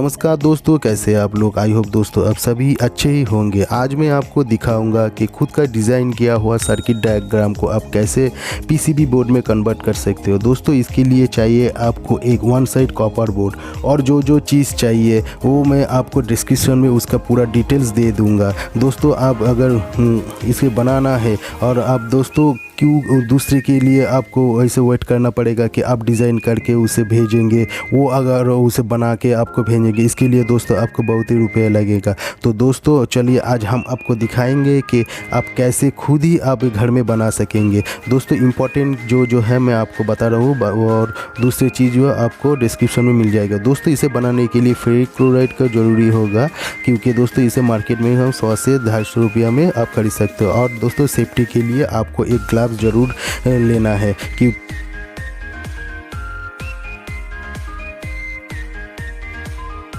नमस्कार दोस्तों, कैसे आप लोग। आई होप दोस्तों अब सभी अच्छे ही होंगे। आज मैं आपको दिखाऊंगा कि खुद का डिज़ाइन किया हुआ सर्किट डायग्राम को आप कैसे पीसीबी बोर्ड में कन्वर्ट कर सकते हो। दोस्तों इसके लिए चाहिए आपको एक वन साइड कॉपर बोर्ड, और जो चीज़ चाहिए वो मैं आपको डिस्क्रिप्शन में उसका पूरा डिटेल्स दे दूँगा। दोस्तों आप अगर इसे बनाना है और आप दोस्तों क्यों दूसरे के लिए आपको ऐसे वेट करना पड़ेगा कि आप डिज़ाइन करके उसे भेजेंगे, वो अगर उसे बना के आपको भेजेंगे, इसके लिए दोस्तों आपको बहुत ही रुपये लगेगा। तो दोस्तों चलिए आज हम आपको दिखाएंगे कि आप कैसे खुद ही आप घर में बना सकेंगे। दोस्तों इम्पोर्टेंट जो है मैं आपको बता रहा हूँ, और दूसरी चीज़ जो आपको डिस्क्रिप्शन में मिल जाएगा। दोस्तों इसे बनाने के लिए फेरिक क्लोराइड का ज़रूरी होगा, क्योंकि दोस्तों इसे मार्केट में हम 100 से 250 रुपया में आप खरीद सकते हो। और दोस्तों सेफ्टी के लिए आपको एक ग्लव्स ज़रूर लेना है कि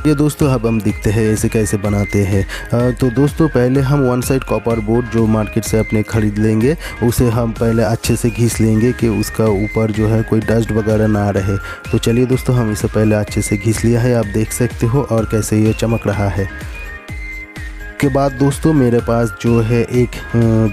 ये दोस्तों अब हम देखते हैं ऐसे कैसे बनाते हैं। तो दोस्तों पहले हम वन साइड कॉपर बोर्ड जो मार्केट से अपने ख़रीद लेंगे, उसे हम पहले अच्छे से घिस लेंगे कि उसका ऊपर जो है कोई डस्ट वगैरह ना रहे। तो चलिए दोस्तों हम इसे पहले अच्छे से घिस लिया है, आप देख सकते हो, और कैसे ये चमक रहा है। के बाद दोस्तों मेरे पास जो है एक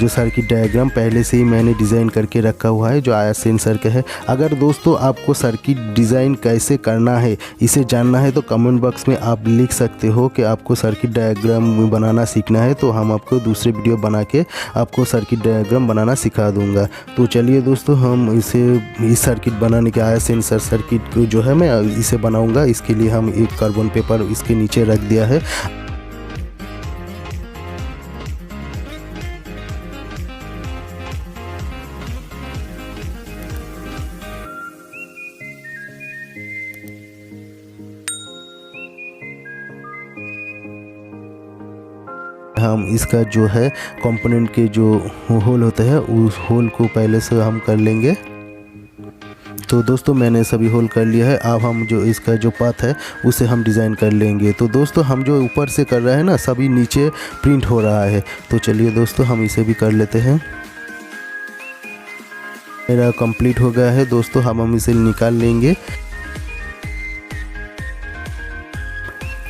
जो सर्किट डायग्राम पहले से ही मैंने डिज़ाइन करके रखा हुआ है, जो आया सेंसर का है। अगर दोस्तों आपको सर्किट डिज़ाइन कैसे करना है इसे जानना है तो कमेंट बॉक्स में आप लिख सकते हो कि आपको सर्किट डायग्राम बनाना सीखना है, तो हम आपको दूसरे वीडियो बना के आपको सर्किट डायग्राम बनाना सिखा दूंगा। तो चलिए दोस्तों हम इस सर्किट बनाने के आया सेंसर सर्किट जो है मैं इसे बनाऊँगा। इसके लिए हम एक कार्बन पेपर इसके नीचे रख दिया है। हम इसका जो है कंपोनेंट के जो होल होते हैं उस होल को पहले से हम कर लेंगे। तो दोस्तों मैंने सभी होल कर लिया है। अब हम जो इसका जो पाथ है उसे हम डिज़ाइन कर लेंगे। तो दोस्तों हम जो ऊपर से कर रहे हैं ना, सभी नीचे प्रिंट हो रहा है। तो चलिए दोस्तों हम इसे भी कर लेते हैं। मेरा कंप्लीट हो गया है दोस्तों, हम इसे निकाल लेंगे।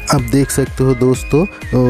अब देख सकते हो दोस्तों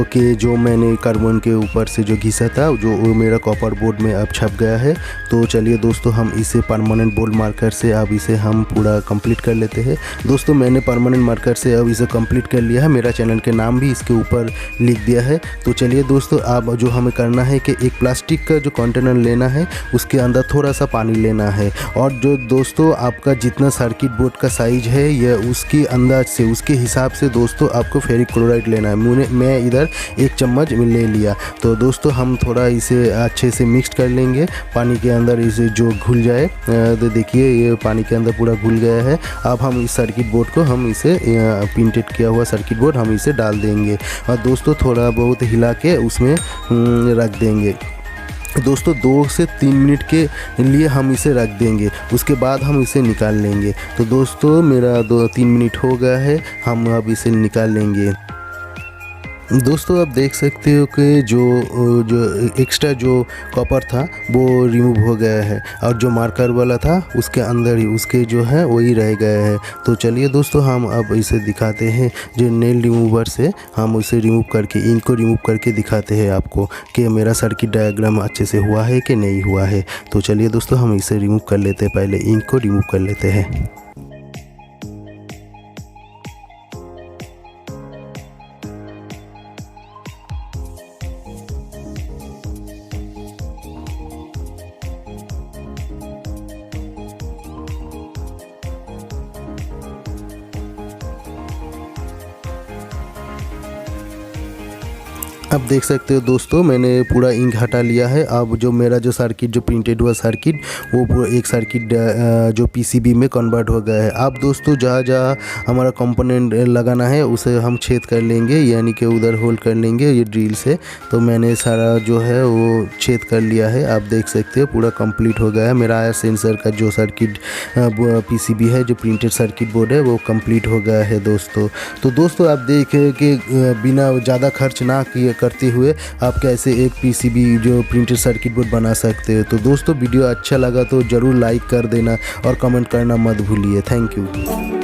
कि जो मैंने कार्बन के ऊपर से जो घिसा था जो मेरा कॉपर बोर्ड में अब छप गया है। तो चलिए दोस्तों हम इसे परमानेंट बोल्ड मार्कर से अब इसे हम पूरा कंप्लीट कर लेते हैं। दोस्तों मैंने परमानेंट मार्कर से अब इसे कंप्लीट कर लिया है, मेरा चैनल के नाम भी इसके ऊपर लिख दिया है। तो चलिए दोस्तों अब जो हमें करना है कि एक प्लास्टिक का जो कंटेनर लेना है, उसके अंदर थोड़ा सा पानी लेना है, और जो दोस्तों आपका जितना सर्किट बोर्ड का साइज है यह उसके अंदाज से उसके हिसाब से दोस्तों आपको फेरिक क्लोराइड लेना है। मैं इधर 1 चम्मच ले लिया। तो दोस्तों हम थोड़ा इसे अच्छे से मिक्स कर लेंगे पानी के अंदर, इसे जो घुल जाए। तो देखिए ये पानी के अंदर पूरा घुल गया है। अब हम इस सर्किट बोर्ड को हम इसे प्रिंटेड किया हुआ सर्किट बोर्ड हम इसे डाल देंगे, और दोस्तों थोड़ा बहुत हिला के उसमें रख देंगे। दोस्तों 2 से 3 मिनट के लिए हम इसे रख देंगे, उसके बाद हम इसे निकाल लेंगे। तो दोस्तों मेरा 2-3 मिनट हो गया है, हम अब इसे निकाल लेंगे। दोस्तों आप देख सकते हो कि जो एक्स्ट्रा जो कॉपर था वो रिमूव हो गया है, और जो मार्कर वाला था उसके अंदर ही उसके जो है वही रह गया है। तो चलिए दोस्तों हम अब इसे दिखाते हैं, जो नेल रिमूवर से हम इसे रिमूव करके इंक को रिमूव करके दिखाते हैं आपको कि मेरा सर्किट डायग्राम अच्छे से हुआ है कि नहीं हुआ है। तो चलिए दोस्तों हम इसे रिमूव कर लेते हैं, पहले इंक को रिमूव कर लेते हैं। अब देख सकते हो दोस्तों मैंने पूरा इंक हटा लिया है। अब जो मेरा जो सर्किट जो प्रिंटेड हुआ सर्किट वो पूरा एक सर्किट जो पीसीबी में कन्वर्ट हो गया है। अब दोस्तों जहाँ जहाँ हमारा कंपोनेंट लगाना है उसे हम छेद कर लेंगे, यानी कि उधर होल कर लेंगे ये ड्रिल से। तो मैंने सारा जो है वो छेद कर लिया है। आप देख सकते हो पूरा कंप्लीट हो गया है। मेरा आया सेंसर का जो सर्किट पीसीबी है, जो प्रिंटेड सर्किट बोर्ड है, वो कंप्लीट हो गया है दोस्तों। तो दोस्तों आप देखें कि बिना ज़्यादा खर्च ना करते हुए आप कैसे एक पीसीबी जो प्रिंटेड सर्किट बोर्ड बना सकते हो। तो दोस्तों वीडियो अच्छा लगा तो ज़रूर लाइक कर देना और कमेंट करना मत भूलिए। Thank you.